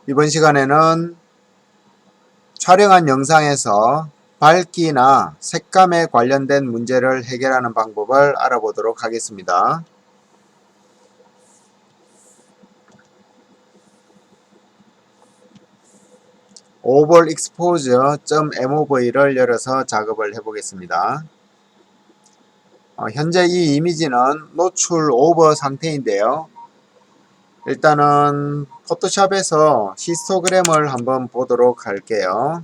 이번 시간에는 촬영한 영상에서 밝기나 색감에 관련된 문제를 해결하는 방법을 알아보도록 하겠습니다. overexpose.mov를 열어서 작업을 해보겠습니다. 현재 이 이미지는 노출 오버 상태인데요. 일단은 포토샵에서 히스토그램을 한번 보도록 할게요.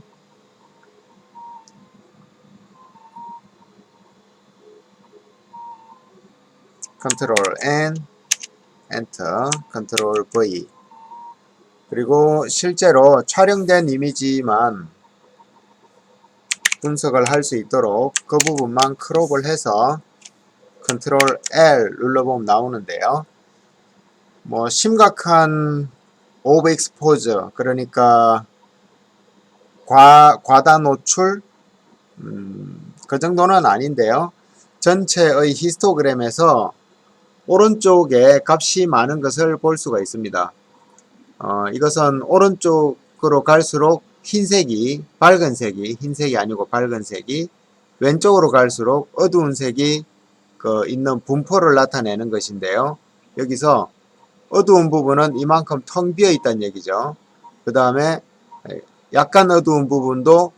컨트롤 N, 엔터, 컨트롤 V. 그리고 실제로 촬영된 이미지만 분석을 할 수 있도록 그 부분만 크롭을 해서 컨트롤 L 눌러보면 나오는데요. 뭐 심각한 오버익스포저, 그러니까 과다 노출 그 정도는 아닌데요. 전체의 히스토그램에서 오른쪽에 값이 많은 것을 볼 수가 있습니다. 이것은 오른쪽으로 갈수록 흰색이, 밝은 색이, 흰색이 아니고 밝은 색이, 왼쪽으로 갈수록 어두운 색이 있는 분포를 나타내는 것인데요. 여기서 어두운 부분은 이만큼 텅 비어 있다는 얘기죠. 그 다음에 약간 어두운 부분도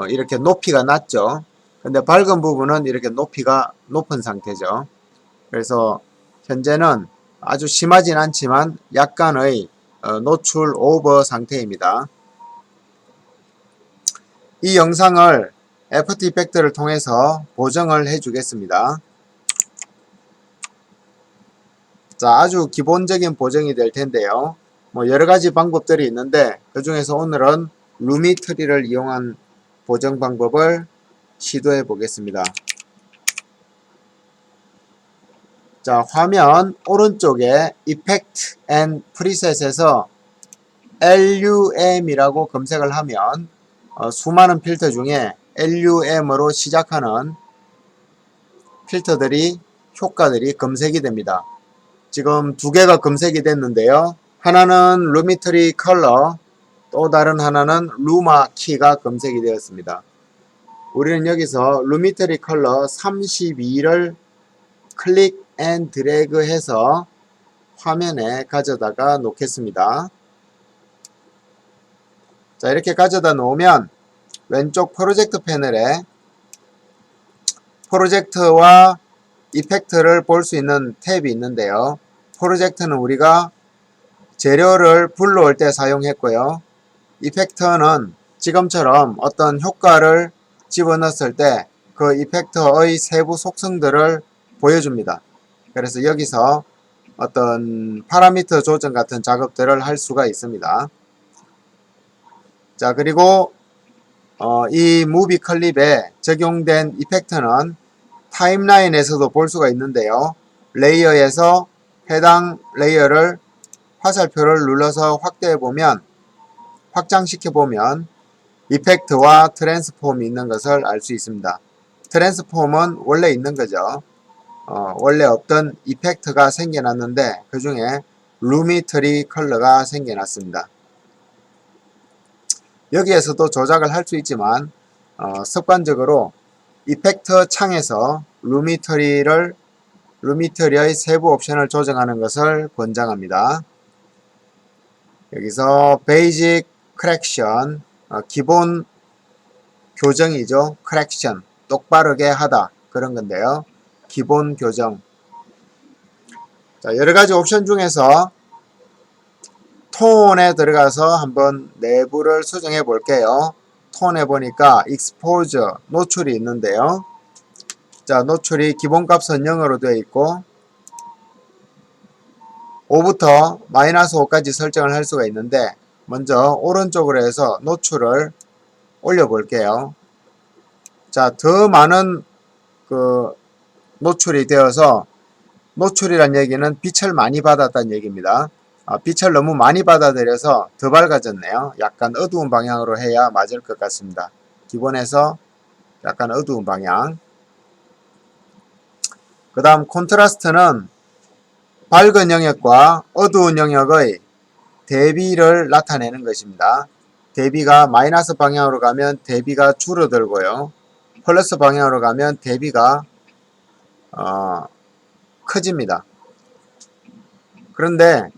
이렇게 높이가 낮죠. 근데 밝은 부분은 이렇게 높이가 높은 상태죠. 그래서 현재는 아주 심하진 않지만 약간의 노출 오버 상태입니다. 이 영상을 애프터 이펙트를 통해서 보정을 해 주겠습니다. 자, 아주 기본적인 보정이 될 텐데요. 뭐 여러가지 방법들이 있는데 그 중에서 오늘은 루미트리를 이용한 보정 방법을 시도해 보겠습니다. 자, 화면 오른쪽에 Effect and Preset에서 LUM이라고 검색을 하면 수많은 필터 중에 LUM으로 시작하는 필터들이, 효과들이 검색이 됩니다. 지금 두 개가 검색이 됐는데요. 하나는 루미트리 컬러, 또 다른 하나는 루마 키가 검색이 되었습니다. 우리는 여기서 루미트리 컬러 32를 클릭 앤 드래그 해서 화면에 가져다가 놓겠습니다. 자, 이렇게 가져다 놓으면 왼쪽 프로젝트 패널에 프로젝트와 이펙트를 볼 수 있는 탭이 있는데요. 프로젝트는 우리가 재료를 불러올 때 사용했고요. 이펙터는 지금처럼 어떤 효과를 집어넣었을 때 그 이펙터의 세부 속성들을 보여줍니다. 그래서 여기서 어떤 파라미터 조정 같은 작업들을 할 수가 있습니다. 자, 그리고 이 무비 클립에 적용된 이펙트는 타임라인에서도 볼 수가 있는데요. 레이어에서 해당 레이어를 화살표를 눌러서 확대해 보면, 확장시켜 보면 이펙트와 트랜스폼이 있는 것을 알 수 있습니다. 트랜스폼은 원래 있는 거죠. 원래 없던 이펙트가 생겨났는데 그 중에 루미트리 컬러가 생겨났습니다. 여기에서도 조작을 할 수 있지만 습관적으로 이펙트 창에서 루미트리의 세부 옵션을 조정하는 것을 권장합니다. 여기서 베이직 크랙션, 기본 교정이죠. 크랙션, 똑바르게 하다, 그런 건데요. 기본 교정. 자, 여러가지 옵션 중에서 톤에 들어가서 한번 내부를 수정해 볼게요. 톤에 보니까 익스포저, 노출이 있는데요. 자, 노출이 기본값은 0으로 되어 있고 5부터 마이너스 5까지 설정을 할 수가 있는데, 먼저 오른쪽으로 해서 노출을 올려 볼게요. 자, 더 많은 노출이 되어서, 노출이란 얘기는 빛을 많이 받았다는 얘기입니다. 빛을 너무 많이 받아들여서 더 밝아졌네요. 약간 어두운 방향으로 해야 맞을 것 같습니다. 기본에서 약간 어두운 방향. 그 다음 콘트라스트는 밝은 영역과 어두운 영역의 대비를 나타내는 것입니다. 대비가 마이너스 방향으로 가면 대비가 줄어들고요. 플러스 방향으로 가면 대비가 커집니다. 그런데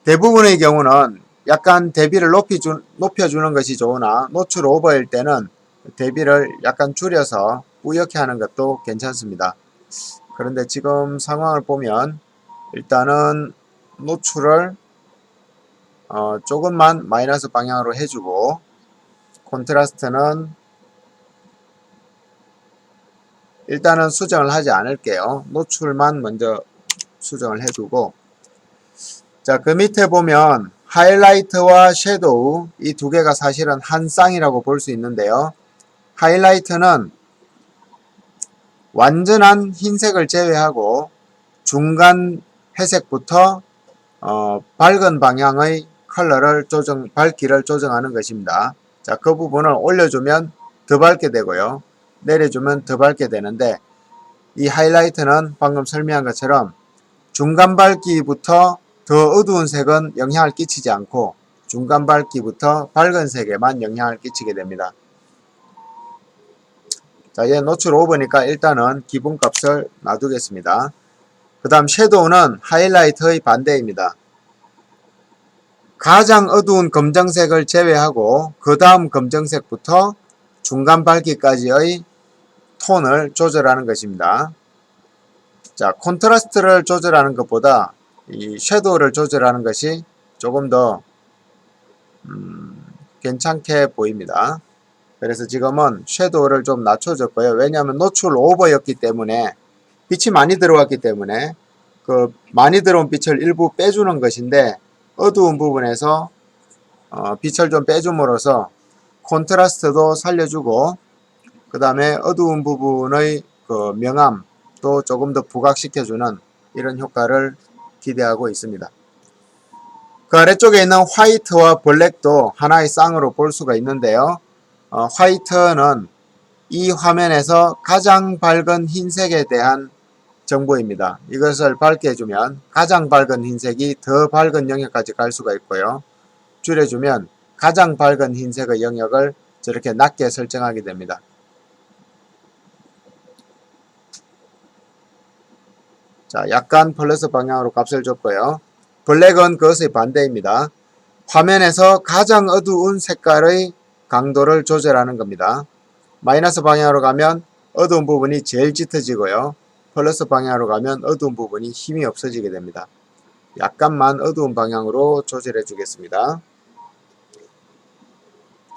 대부분의 경우는 약간 대비를 높여주는 것이 좋으나 노출 오버일 때는 대비를 약간 줄여서 뿌옇게 하는 것도 괜찮습니다. 그런데 지금 상황을 보면 일단은 노출을 조금만 마이너스 방향으로 해주고 콘트라스트는 일단은 수정을 하지 않을게요. 노출만 먼저 수정을 해두고 자, 그 밑에 보면 하이라이트와 섀도우 이 두 개가 사실은 한 쌍이라고 볼 수 있는데요. 하이라이트는 완전한 흰색을 제외하고 중간 회색부터 밝은 방향의 컬러를 밝기를 조정하는 것입니다. 자, 그 부분을 올려주면 더 밝게 되고요. 내려주면 더 밝게 되는데 이 하이라이트는 방금 설명한 것처럼 중간 밝기부터 더 어두운 색은 영향을 끼치지 않고 중간 밝기부터 밝은 색에만 영향을 끼치게 됩니다. 자, 얘 노출 오버니까 일단은 기본값을 놔두겠습니다. 그 다음 섀도우는 하이라이트의 반대입니다. 가장 어두운 검정색을 제외하고 그 다음 검정색부터 중간 밝기까지의 톤을 조절하는 것입니다. 자, 콘트라스트를 조절하는 것보다 이 섀도우를 조절하는 것이 조금 더 괜찮게 보입니다. 그래서 지금은 섀도우를 좀 낮춰줬고요. 왜냐하면 노출 오버였기 때문에 빛이 많이 들어왔기 때문에 그 많이 들어온 빛을 일부 빼주는 것인데 어두운 부분에서 빛을 좀 빼줌으로써 콘트라스트도 살려주고 그 다음에 어두운 부분의 그 명암도 조금 더 부각시켜주는 이런 효과를 기대하고 있습니다. 그 아래쪽에 있는 화이트와 블랙도 하나의 쌍으로 볼 수가 있는데요. 화이트는 이 화면에서 가장 밝은 흰색에 대한 정보입니다. 이것을 밝게 해주면 가장 밝은 흰색이 더 밝은 영역까지 갈 수가 있고요. 줄여주면 가장 밝은 흰색의 영역을 저렇게 낮게 설정하게 됩니다. 자, 약간 플러스 방향으로 값을 줬고요. 블랙은 그것의 반대입니다. 화면에서 가장 어두운 색깔의 강도를 조절하는 겁니다. 마이너스 방향으로 가면 어두운 부분이 제일 짙어지고요. 플러스 방향으로 가면 어두운 부분이 힘이 없어지게 됩니다. 약간만 어두운 방향으로 조절해 주겠습니다.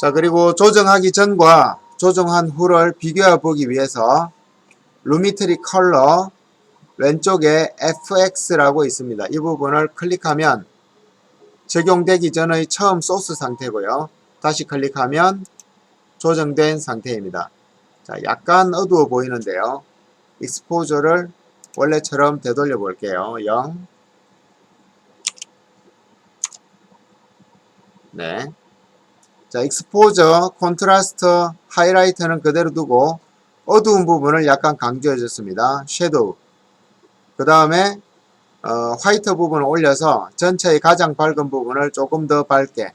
자, 그리고 조정하기 전과 조정한 후를 비교해 보기 위해서 루미트리 컬러 왼쪽에 FX라고 있습니다. 이 부분을 클릭하면 적용되기 전의 처음 소스 상태고요. 다시 클릭하면 조정된 상태입니다. 자, 약간 어두워 보이는데요. 익스포저를 원래처럼 되돌려 볼게요. 0. 네. 자, 익스포저, 콘트라스트, 하이라이트는 그대로 두고 어두운 부분을 약간 강조해 줬습니다. 섀도우. 그 다음에 화이트 부분을 올려서 전체의 가장 밝은 부분을 조금 더 밝게,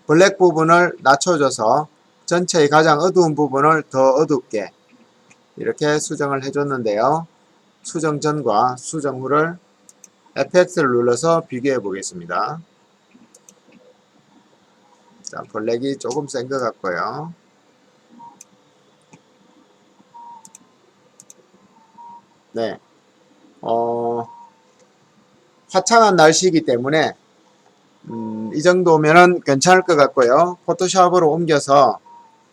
블랙 부분을 낮춰줘서 전체의 가장 어두운 부분을 더 어둡게 이렇게 수정을 해줬는데요. 수정 전과 수정 후를 FX를 눌러서 비교해 보겠습니다. 자, 블랙이 조금 센 것 같고요. 네, 화창한 날씨이기 때문에 이 정도면은 괜찮을 것 같고요. 포토샵으로 옮겨서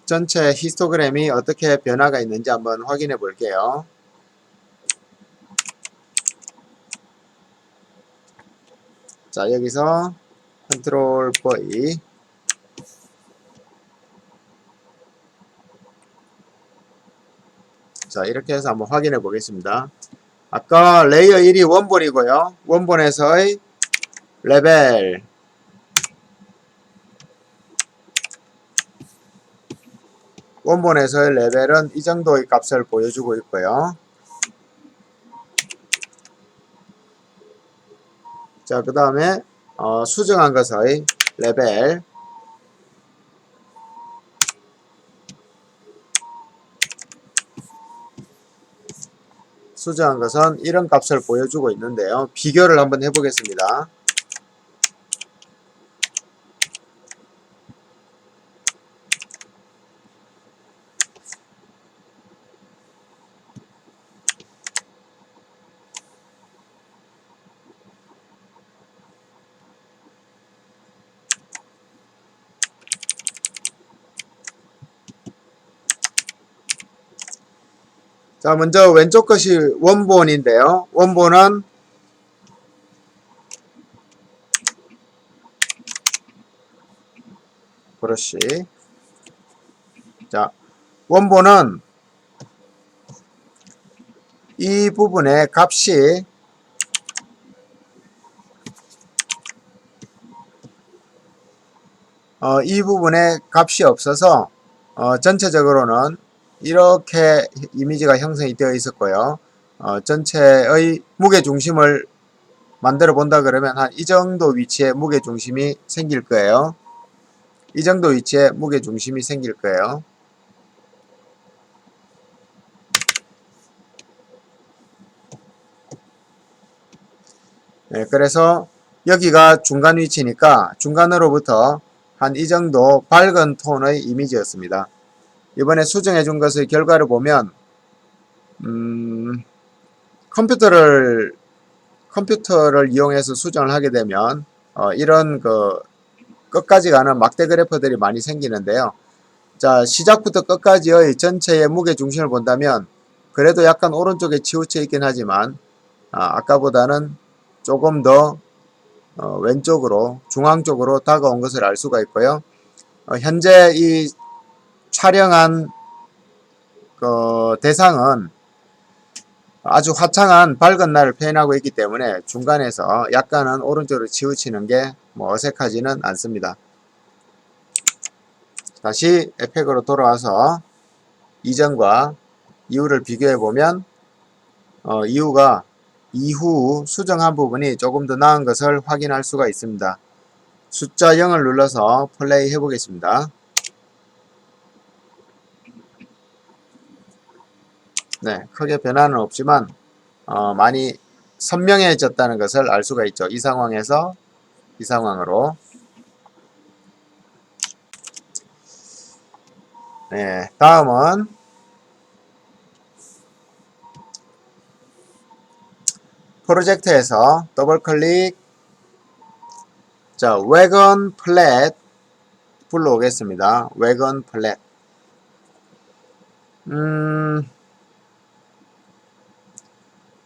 전체 히스토그램이 어떻게 변화가 있는지 한번 확인해 볼게요. 자, 여기서 컨트롤 V 자, 이렇게 해서 한번 확인해 보겠습니다. 아까 레이어 1이 원본이고요. 원본에서의 레벨 원본에서의 레벨은 이 정도의 값을 보여주고 있고요. 자, 그 다음에 수정한 것의 레벨. 수정한 것은 이런 값을 보여주고 있는데요. 비교를 한번 해보겠습니다. 자, 먼저 왼쪽 것이 원본인데요. 원본은 브러쉬. 자, 원본은 이 부분의 값이 이 부분의 값이 없어서 전체적으로는 이렇게 이미지가 형성이 되어 있었고요. 전체의 무게 중심을 만들어 본다 그러면 한 이 정도 위치에 무게 중심이 생길 거예요. 이 정도 위치에 무게 중심이 생길 거예요. 네, 그래서 여기가 중간 위치니까 중간으로부터 한 이 정도 밝은 톤의 이미지였습니다. 이번에 수정해 준 것의 결과를 보면 컴퓨터를 이용해서 수정을 하게 되면 이런 그 끝까지 가는 막대 그래프들이 많이 생기는데요. 자, 시작부터 끝까지의 전체의 무게 중심을 본다면 그래도 약간 오른쪽에 치우쳐 있긴 하지만 아까보다는 조금 더 왼쪽으로 중앙 쪽으로 다가온 것을 알 수가 있고요. 현재 이 촬영한 대상은 아주 화창한 밝은 날을 표현하고 있기 때문에 중간에서 약간은 오른쪽으로 치우치는 게 뭐 어색하지는 않습니다. 다시 에펙으로 돌아와서 이전과 이후를 비교해 보면 이후 수정한 부분이 조금 더 나은 것을 확인할 수가 있습니다. 숫자 0을 눌러서 플레이 해 보겠습니다. 네, 크게 변화는 없지만 많이 선명해졌다는 것을 알 수가 있죠. 이 상황에서 이 상황으로. 네, 다음은 프로젝트에서 더블 클릭. 자, 웨건 플랫 불러오겠습니다. 웨건 플랫.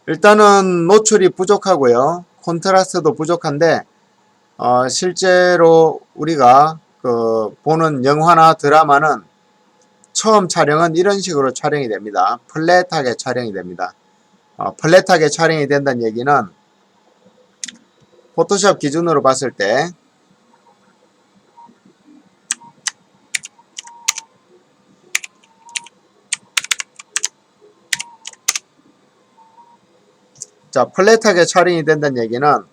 일단은 노출이 부족하고요. 콘트라스트도 부족한데 실제로 우리가 보는 영화나 드라마는 처음 촬영은 이런 식으로 촬영이 됩니다. 플랫하게 촬영이 됩니다. 플랫하게 촬영이 된다는 얘기는 포토샵 기준으로 봤을 때 자, 플랫하게 촬영이 된다는 얘기는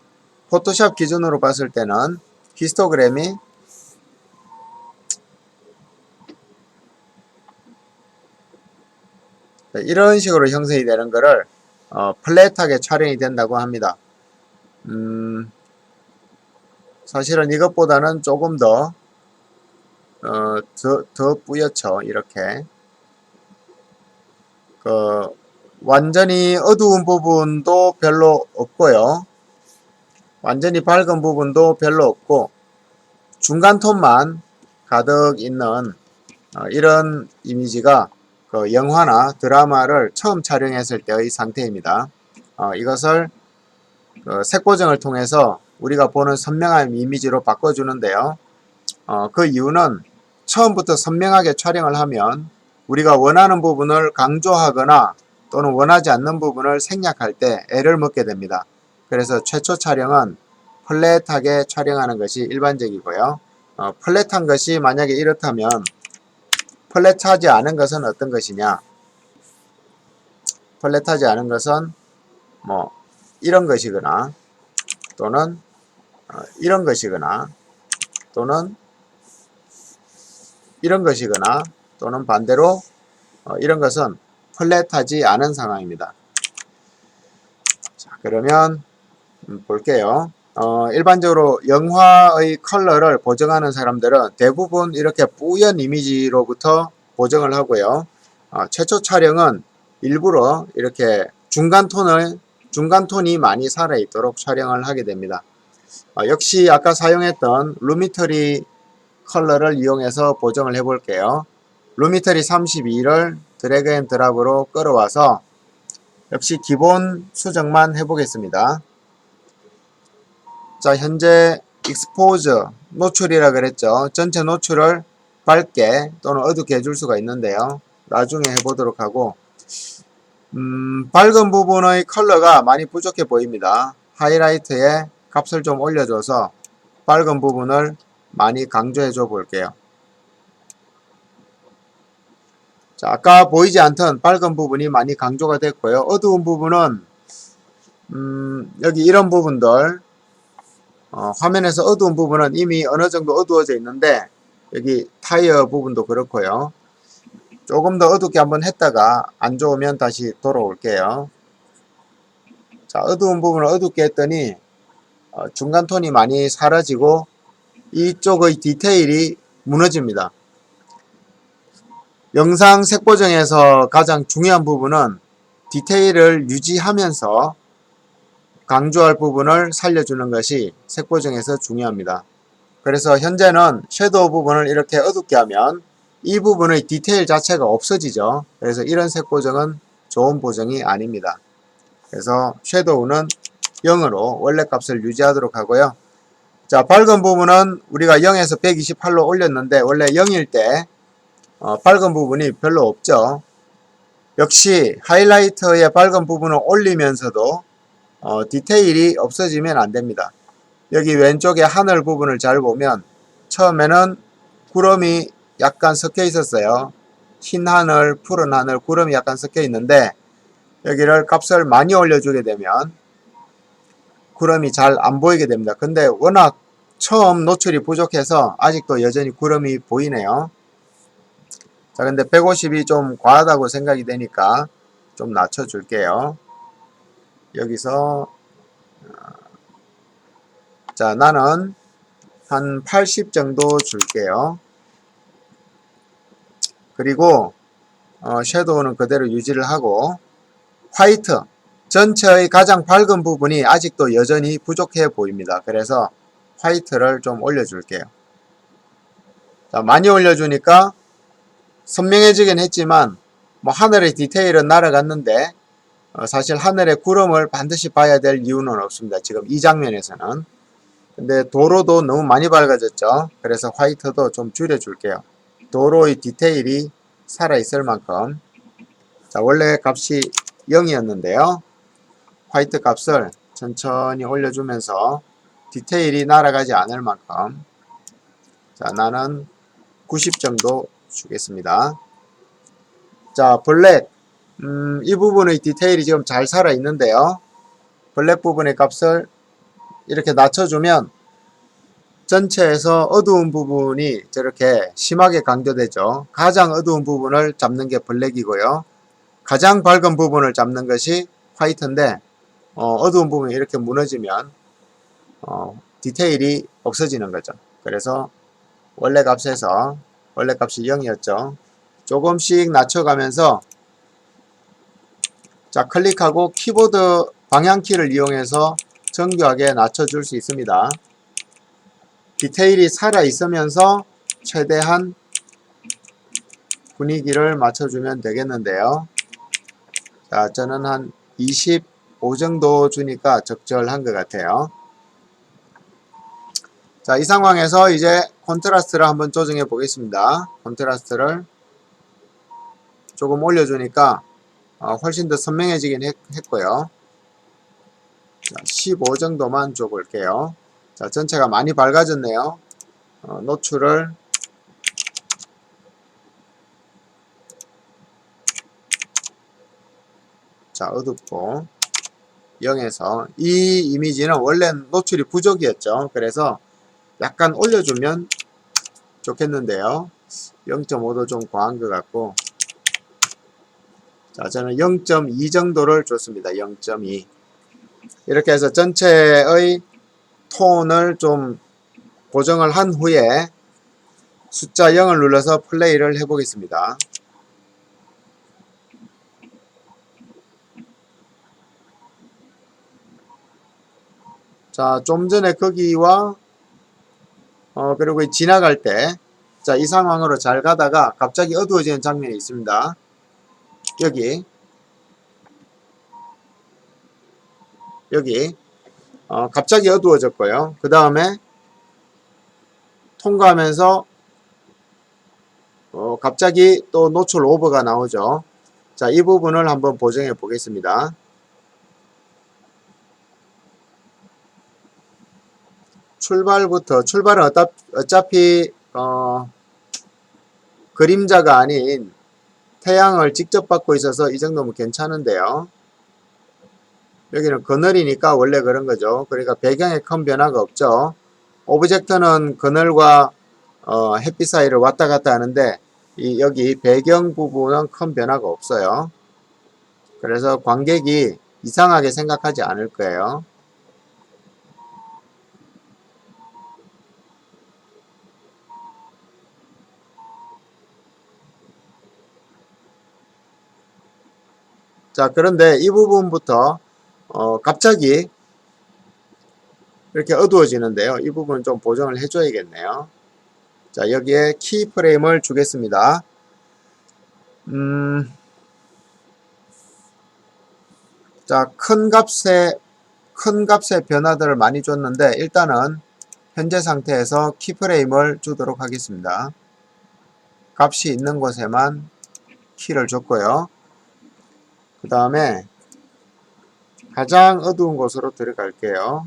포토샵 기준으로 봤을 때는 히스토그램이 이런 식으로 형성이 되는 것을 플랫하게 촬영이 된다고 합니다. 사실은 이것보다는 조금 더 뿌옇죠. 이렇게 완전히 어두운 부분도 별로 없고요. 완전히 밝은 부분도 별로 없고 중간 톤만 가득 있는 이런 이미지가 영화나 드라마를 처음 촬영했을 때의 상태입니다. 이것을 색 보정을 통해서 우리가 보는 선명한 이미지로 바꿔주는데요. 그 이유는 처음부터 선명하게 촬영을 하면 우리가 원하는 부분을 강조하거나 또는 원하지 않는 부분을 생략할 때 애를 먹게 됩니다. 그래서 최초 촬영은 플랫하게 촬영하는 것이 일반적이고요. 플랫한 것이 만약에 이렇다면 플랫하지 않은 것은 어떤 것이냐? 플랫하지 않은 것은 뭐 이런 것이거나 또는 이런 것이거나 또는 이런 것이거나 또는 반대로 이런 것은 플랫하지 않은 상황입니다. 자, 그러면 볼게요. 일반적으로 영화의 컬러를 보정하는 사람들은 대부분 이렇게 뿌연 이미지로부터 보정을 하고요. 최초 촬영은 일부러 이렇게 중간 톤이 많이 살아있도록 촬영을 하게 됩니다. 역시 아까 사용했던 루미터리 컬러를 이용해서 보정을 해 볼게요. 루미터리 32를 드래그 앤 드랍으로 끌어와서 역시 기본 수정만 해 보겠습니다. 자, 현재 익스포저 노출이라 그랬죠. 전체 노출을 밝게 또는 어둡게 해줄 수가 있는데요. 나중에 해보도록 하고 밝은 부분의 컬러가 많이 부족해 보입니다. 하이라이트에 값을 좀 올려줘서 밝은 부분을 많이 강조해 줘 볼게요. 자, 아까 보이지 않던 밝은 부분이 많이 강조가 됐고요. 어두운 부분은 여기 이런 부분들 화면에서 어두운 부분은 이미 어느 정도 어두워져 있는데 여기 타이어 부분도 그렇고요. 조금 더 어둡게 한번 했다가 안 좋으면 다시 돌아올게요. 자, 어두운 부분을 어둡게 했더니 중간 톤이 많이 사라지고 이쪽의 디테일이 무너집니다. 영상 색보정에서 가장 중요한 부분은 디테일을 유지하면서 강조할 부분을 살려주는 것이 색보정에서 중요합니다. 그래서 현재는 섀도우 부분을 이렇게 어둡게 하면 이 부분의 디테일 자체가 없어지죠. 그래서 이런 색 보정은 좋은 보정이 아닙니다. 그래서 섀도우는 0으로 원래 값을 유지하도록 하고요. 자, 밝은 부분은 우리가 0에서 128로 올렸는데 원래 0일 때 밝은 부분이 별로 없죠. 역시 하이라이터의 밝은 부분을 올리면서도 디테일이 없어지면 안됩니다. 여기 왼쪽에 하늘 부분을 잘 보면 처음에는 구름이 약간 섞여 있었어요. 흰 하늘, 푸른 하늘, 구름이 약간 섞여 있는데 여기를 값을 많이 올려주게 되면 구름이 잘 안 보이게 됩니다. 근데 워낙 처음 노출이 부족해서 아직도 여전히 구름이 보이네요. 자, 근데 150이 좀 과하다고 생각이 되니까 좀 낮춰줄게요. 여기서 자, 나는 한 80 정도 줄게요. 그리고 섀도우는 그대로 유지를 하고 화이트 전체의 가장 밝은 부분이 아직도 여전히 부족해 보입니다. 그래서 화이트를 좀 올려줄게요. 자, 많이 올려주니까 선명해지긴 했지만 뭐 하늘의 디테일은 날아갔는데 사실 하늘의 구름을 반드시 봐야 될 이유는 없습니다. 지금 이 장면에서는. 근데 도로도 너무 많이 밝아졌죠. 그래서 화이트도 좀 줄여줄게요. 도로의 디테일이 살아있을 만큼. 자, 원래 값이 0이었는데요. 화이트 값을 천천히 올려주면서 디테일이 날아가지 않을 만큼. 자, 나는 90 정도 주겠습니다. 자, 블랙. 이 부분의 디테일이 지금 잘 살아있는데요. 블랙 부분의 값을 이렇게 낮춰주면 전체에서 어두운 부분이 저렇게 심하게 강조되죠. 가장 어두운 부분을 잡는 게 블랙이고요. 가장 밝은 부분을 잡는 것이 화이트인데 어두운 부분이 이렇게 무너지면 디테일이 없어지는 거죠. 그래서 원래 값에서 원래 값이 0이었죠. 조금씩 낮춰가면서 자, 클릭하고 키보드 방향키를 이용해서 정교하게 낮춰줄 수 있습니다. 디테일이 살아있으면서 최대한 분위기를 맞춰주면 되겠는데요. 자, 저는 한 25 정도 주니까 적절한 것 같아요. 자, 이 상황에서 이제 콘트라스트를 한번 조정해 보겠습니다. 콘트라스트를 조금 올려주니까 훨씬 더 선명해지긴 했고요. 자, 15 정도만 줘볼게요. 자, 전체가 많이 밝아졌네요. 노출을 자, 어둡고 0에서 이 이미지는 원래 노출이 부족이었죠. 그래서 약간 올려주면 좋겠는데요. 0.5도 좀 과한 것 같고, 자, 저는 0.2 정도를 줬습니다. 0.2. 이렇게 해서 전체의 톤을 좀 고정을 한 후에 숫자 0을 눌러서 플레이를 해보겠습니다. 자, 좀 전에 거기와 그리고 지나갈 때, 자, 이 상황으로 잘 가다가 갑자기 어두워지는 장면이 있습니다. 여기 갑자기 어두워졌고요. 그 다음에 통과하면서 갑자기 또 노출 오버가 나오죠. 자, 이 부분을 한번 보정해 보겠습니다. 출발은 어차피 그림자가 아닌 태양을 직접 받고 있어서 이 정도면 괜찮은데요. 여기는 그늘이니까 원래 그런 거죠. 그러니까 배경에 큰 변화가 없죠. 오브젝트는 그늘과 햇빛 사이를 왔다 갔다 하는데 여기 배경 부분은 큰 변화가 없어요. 그래서 관객이 이상하게 생각하지 않을 거예요. 자, 그런데 이 부분부터 갑자기 이렇게 어두워지는데요. 이 부분 좀 보정을 해줘야겠네요. 자, 여기에 키프레임을 주겠습니다. 자, 큰 값의 변화들을 많이 줬는데 일단은 현재 상태에서 키프레임을 주도록 하겠습니다. 값이 있는 곳에만 키를 줬고요. 그 다음에 가장 어두운 곳으로 들어갈게요.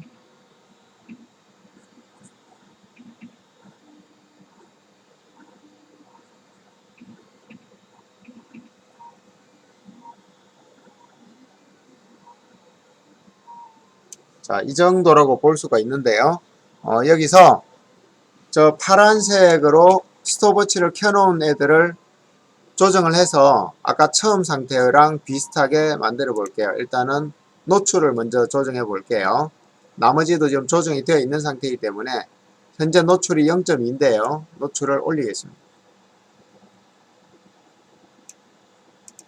자, 이 정도라고 볼 수가 있는데요. 여기서 저 파란색으로 스톱워치를 켜놓은 애들을 조정을 해서 아까 처음 상태랑 비슷하게 만들어 볼게요. 일단은 노출을 먼저 조정해 볼게요. 나머지도 지금 조정이 되어 있는 상태이기 때문에 현재 노출이 0.2인데요. 노출을 올리겠습니다.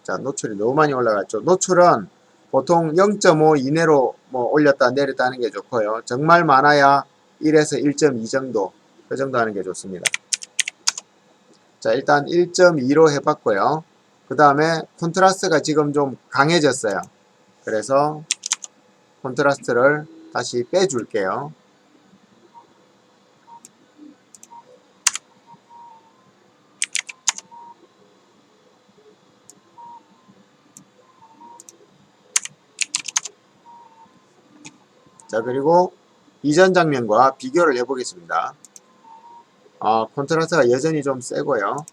자, 노출이 너무 많이 올라갔죠. 노출은 보통 0.5 이내로 뭐 올렸다 내렸다 하는 게 좋고요. 정말 많아야 1에서 1.2 정도, 그 정도 하는 게 좋습니다. 자, 일단 1.2로 해봤고요. 그 다음에 콘트라스트가 지금 좀 강해졌어요. 그래서 콘트라스트를 다시 빼줄게요. 자, 그리고 이전 장면과 비교를 해보겠습니다. 콘트라스트가 여전히 좀 세고요.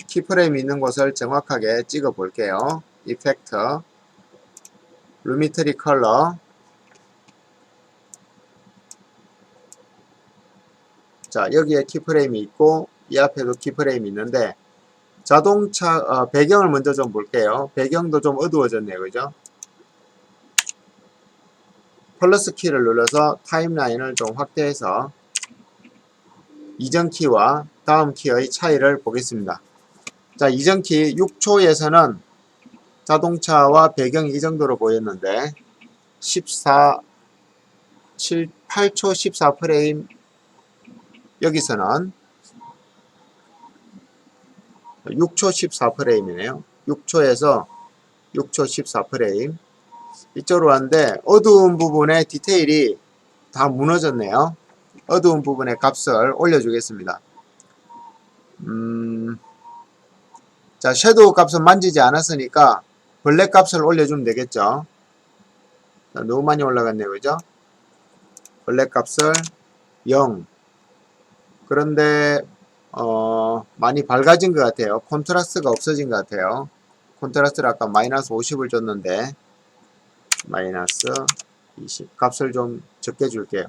키프레임 있는 곳을 정확하게 찍어 볼게요. 이펙트, 루미트리 컬러. 자, 여기에 키프레임이 있고 이 앞에도 키프레임이 있는데 자동차 배경을 먼저 좀 볼게요. 배경도 좀 어두워졌네요. 그죠? 플러스 키를 눌러서 타임라인을 좀 확대해서 이전 키와 다음 키의 차이를 보겠습니다. 자, 이전 키 6초에서는 자동차와 배경이 이 정도로 보였는데 8초 14프레임 여기서는 6초 14프레임이네요. 6초에서 6초 14프레임 이쪽으로 왔는데 어두운 부분의 디테일이 다 무너졌네요. 어두운 부분의 값을 올려주겠습니다. 자, 섀도우 값은 만지지 않았으니까 블랙 값을 올려주면 되겠죠. 자, 너무 많이 올라갔네요. 그죠? 블랙 값을 0. 그런데 많이 밝아진 것 같아요. 콘트라스트가 없어진 것 같아요. 콘트라스트를 아까 마이너스 50을 줬는데 마이너스 20 값을 좀 적게 줄게요.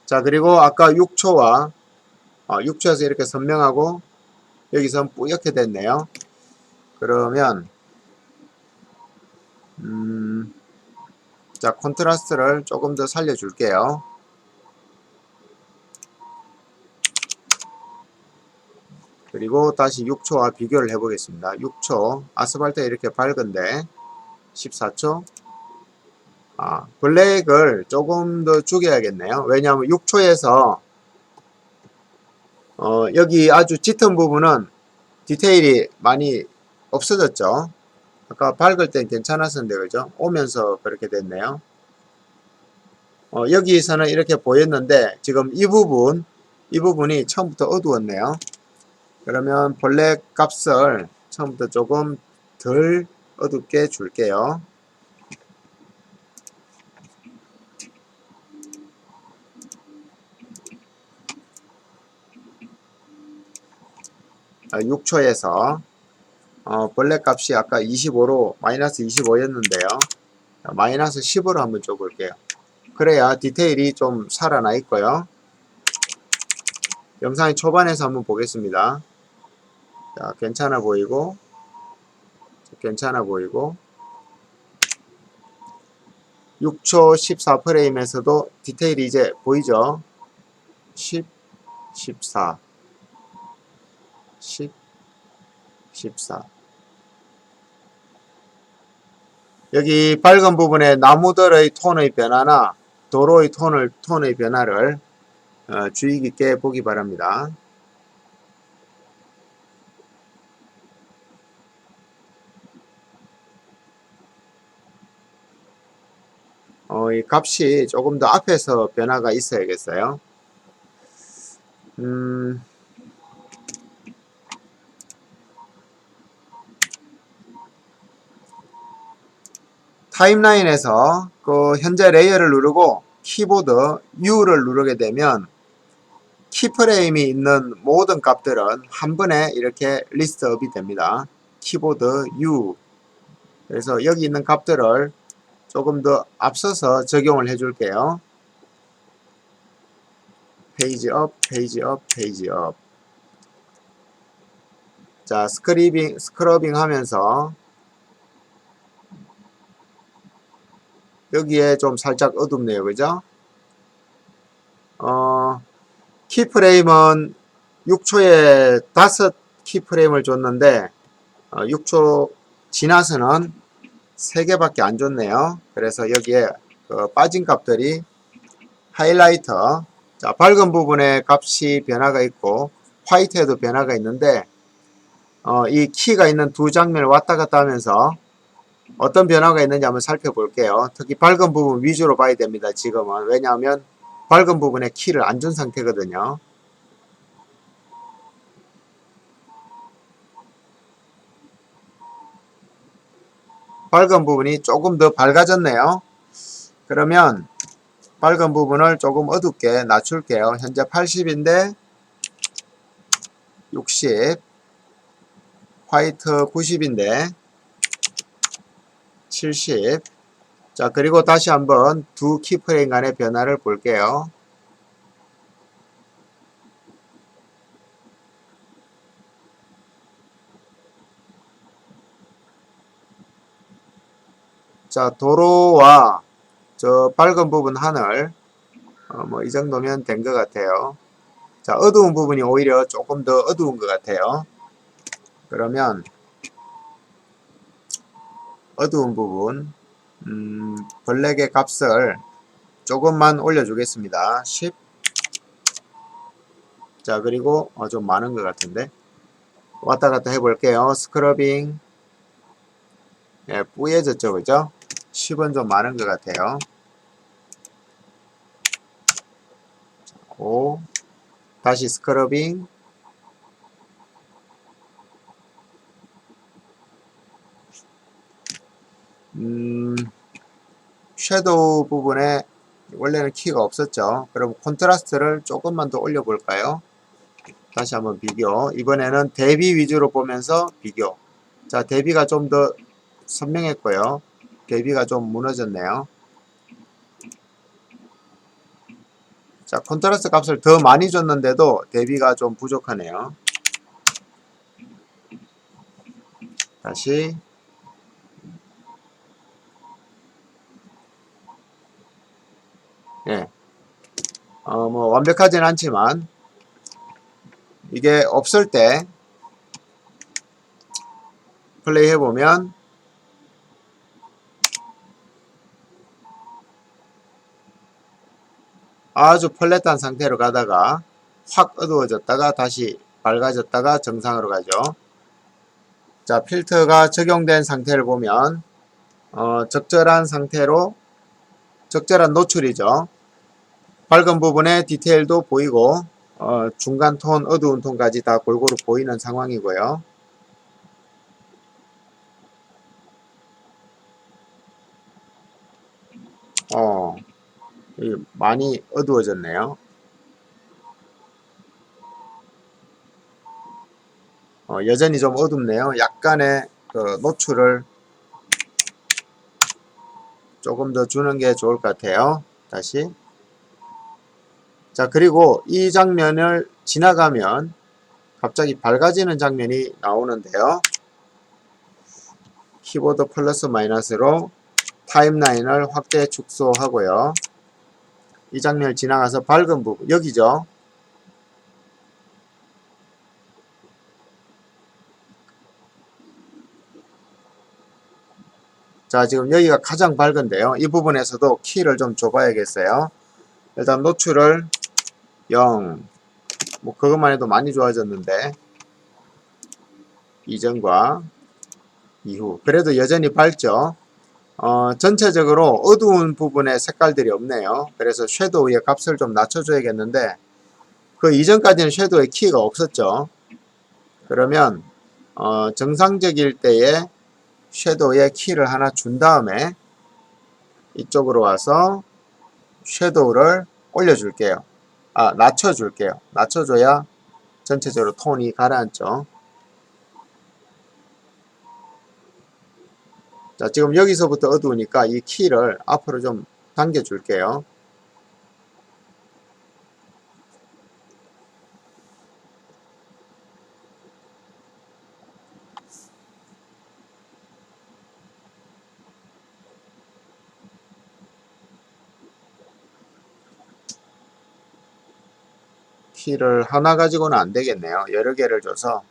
자, 그리고 아까 6초와 6초에서 이렇게 선명하고 여기선 뿌옇게 됐네요. 그러면 자, 콘트라스트를 조금 더 살려줄게요. 그리고 다시 6초와 비교를 해보겠습니다. 6초 아스팔트 이렇게 밝은데 14초 블랙을 조금 더 죽여야겠네요. 왜냐하면 6초에서 여기 아주 짙은 부분은 디테일이 많이 없어졌죠. 아까 밝을 땐 괜찮았었는데 그죠? 오면서 그렇게 됐네요. 여기서는 이렇게 보였는데 지금 이 부분이 처음부터 어두웠네요. 그러면 블랙 값을 처음부터 조금 덜 어둡게 줄게요. 6초에서 블랙 값이 아까 25로 마이너스 25였는데요. 마이너스 10으로 한번 줘볼게요. 그래야 디테일이 좀 살아나 있고요. 영상의 초반에서 한번 보겠습니다. 자, 괜찮아 보이고 6초 14프레임에서도 디테일이 이제 보이죠? 10, 14 10, 14 여기 밝은 부분에 나무들의 톤의 변화나 도로의 톤의 변화를 주의 깊게 보기 바랍니다. 이 값이 조금 더 앞에서 변화가 있어야겠어요. 타임라인에서 그 현재 레이어를 누르고 키보드 U를 누르게 되면 키프레임이 있는 모든 값들은 한 번에 이렇게 리스트업이 됩니다. 키보드 U. 그래서 여기 있는 값들을 조금 더 앞서서 적용을 해 줄게요. 페이지 업, 페이지 업, 페이지 업. 자, 스크러빙 하면서 여기에 좀 살짝 어둡네요. 그죠? 키프레임은 6초에 5 키프레임을 줬는데 6초 지나서는 3개밖에 안 줬네요. 그래서 여기에 빠진 값들이 하이라이터, 자, 밝은 부분에 값이 변화가 있고 화이트에도 변화가 있는데 이 키가 있는 두 장면을 왔다 갔다 하면서 어떤 변화가 있는지 한번 살펴볼게요. 특히 밝은 부분 위주로 봐야 됩니다. 지금은. 왜냐하면 밝은 부분에 키를 안 준 상태거든요. 밝은 부분이 조금 더 밝아졌네요. 그러면 밝은 부분을 조금 어둡게 낮출게요. 현재 80인데 60, 화이트 90인데 70. 자, 그리고 다시 한번 두 키프레임 간의 변화를 볼게요. 자, 도로와 저 밝은 부분 하늘, 뭐 이 정도면 된 것 같아요. 자, 어두운 부분이 오히려 조금 더 어두운 것 같아요. 그러면 어두운 부분, 블랙의 값을 조금만 올려주겠습니다. 10. 자, 그리고 좀 많은 것 같은데 왔다 갔다 해볼게요. 스크러빙. 예, 뿌얘졌죠, 그죠? 10은 좀 많은 것 같아요. 5. 다시 스크러빙. 섀도우 부분에 원래는 키가 없었죠. 그럼 콘트라스트를 조금만 더 올려볼까요? 다시 한번 비교. 이번에는 대비 위주로 보면서 비교. 자, 대비가 좀 더 선명했고요. 대비가 좀 무너졌네요. 자, 콘트라스트 값을 더 많이 줬는데도 대비가 좀 부족하네요. 다시. 예. 뭐 완벽하진 않지만 이게 없을 때 플레이 해보면 아주 플랫한 상태로 가다가 확 어두워졌다가 다시 밝아졌다가 정상으로 가죠. 자, 필터가 적용된 상태를 보면 적절한 상태로 적절한 노출이죠. 밝은 부분에 디테일도 보이고 중간 톤, 어두운 톤까지 다 골고루 보이는 상황이고요. 많이 어두워졌네요. 여전히 좀 어둡네요. 약간의 그 노출을 조금 더 주는 게 좋을 것 같아요. 다시. 자, 그리고 이 장면을 지나가면 갑자기 밝아지는 장면이 나오는데요. 키보드 플러스 마이너스로 타임라인을 확대 축소하고요. 이 장면을 지나가서 밝은 부분, 여기죠. 자, 지금 여기가 가장 밝은데요. 이 부분에서도 키를 좀 줘봐야겠어요. 일단 노출을 0, 뭐 그것만 해도 많이 좋아졌는데 이전과 이후 그래도 여전히 밝죠. 전체적으로 어두운 부분에 색깔들이 없네요. 그래서 섀도우의 값을 좀 낮춰줘야겠는데 그 이전까지는 섀도우의 키가 없었죠. 그러면 정상적일 때에 섀도우의 키를 하나 준 다음에 이쪽으로 와서 섀도우를 올려줄게요. 낮춰줄게요. 낮춰줘야 전체적으로 톤이 가라앉죠. 자, 지금 여기서부터 어두우니까 이 키를 앞으로 좀 당겨줄게요. 키를 하나 가지고는 안 되겠네요. 여러 개를 줘서.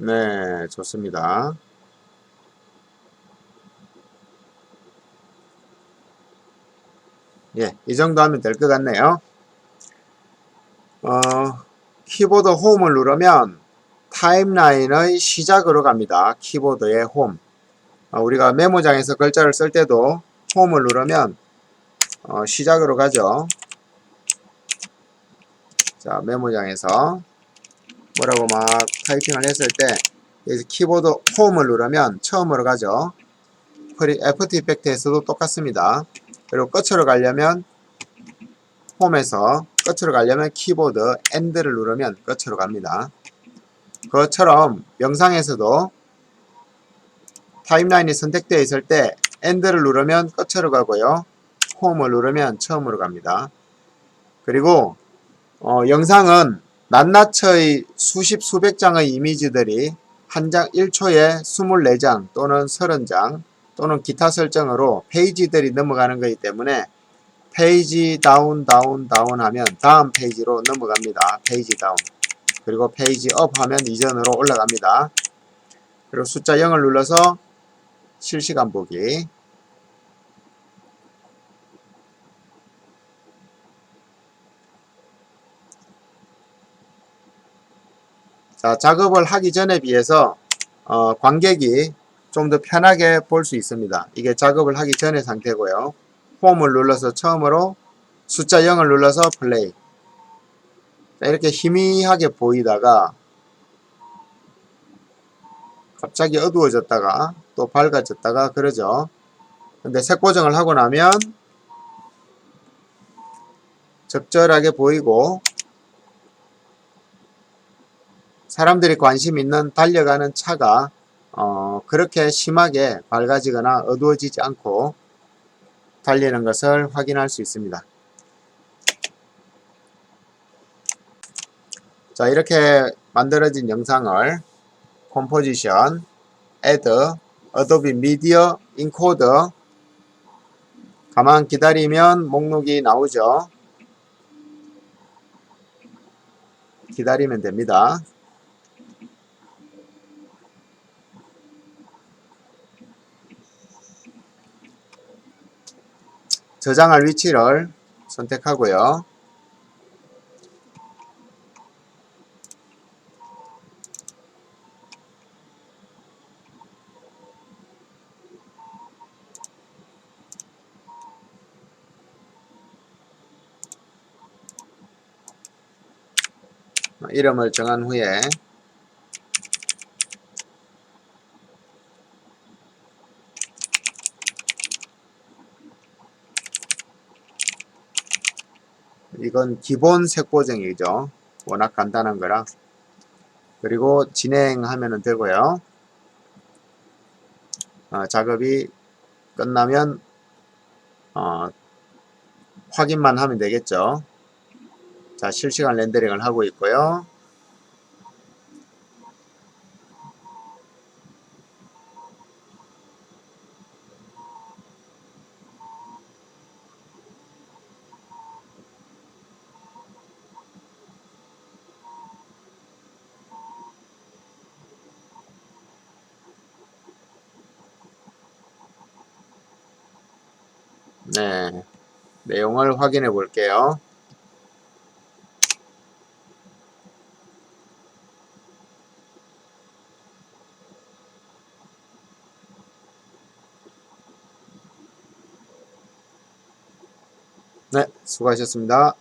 네, 좋습니다. 예, 이 정도 하면 될 것 같네요. 키보드 홈을 누르면 타임라인의 시작으로 갑니다. 키보드의 홈. 우리가 메모장에서 글자를 쓸 때도 홈을 누르면 시작으로 가죠. 자, 메모장에서 뭐라고 막 타이핑을 했을 때 여기서 키보드 홈을 누르면 처음으로 가죠. 애프터 이펙트에서도 똑같습니다. 그리고 끝으로 가려면 홈에서 끝으로 가려면 키보드 엔드를 누르면 끝으로 갑니다. 그것처럼 영상에서도 타임라인이 선택되어 있을 때 엔드를 누르면 끝으로 가고요. 홈을 누르면 처음으로 갑니다. 그리고 영상은 낱낱의 수십 수백 장의 이미지들이 한 장 1초에 24장 또는 30장 또는 기타 설정으로 페이지들이 넘어가는 것이기 때문에 페이지 다운 하면 다음 페이지로 넘어갑니다. 페이지 다운. 그리고 페이지 업 하면 이전으로 올라갑니다. 그리고 숫자 0을 눌러서 실시간 보기. 자, 작업을 하기 전에 비해서 관객이 좀 더 편하게 볼 수 있습니다. 이게 작업을 하기 전의 상태고요. 홈을 눌러서 처음으로 숫자 0을 눌러서 플레이. 이렇게 희미하게 보이다가 갑자기 어두워졌다가 또 밝아졌다가 그러죠. 근데 색 고정을 하고 나면 적절하게 보이고 사람들이 관심 있는 달려가는 차가 그렇게 심하게 밝아지거나 어두워지지 않고 달리는 것을 확인할 수 있습니다. 자, 이렇게 만들어진 영상을 컴포지션, 애드, 어도비 미디어 인코더 가만 기다리면 목록이 나오죠. 기다리면 됩니다. 저장할 위치를 선택하고요. 이름을 정한 후에 이건 기본 색 보정이죠. 워낙 간단한 거라. 그리고 진행하면 되고요. 작업이 끝나면 확인만 하면 되겠죠. 자, 실시간 렌더링을 하고 있고요. 네, 내용을 확인해 볼게요. 네, 수고하셨습니다.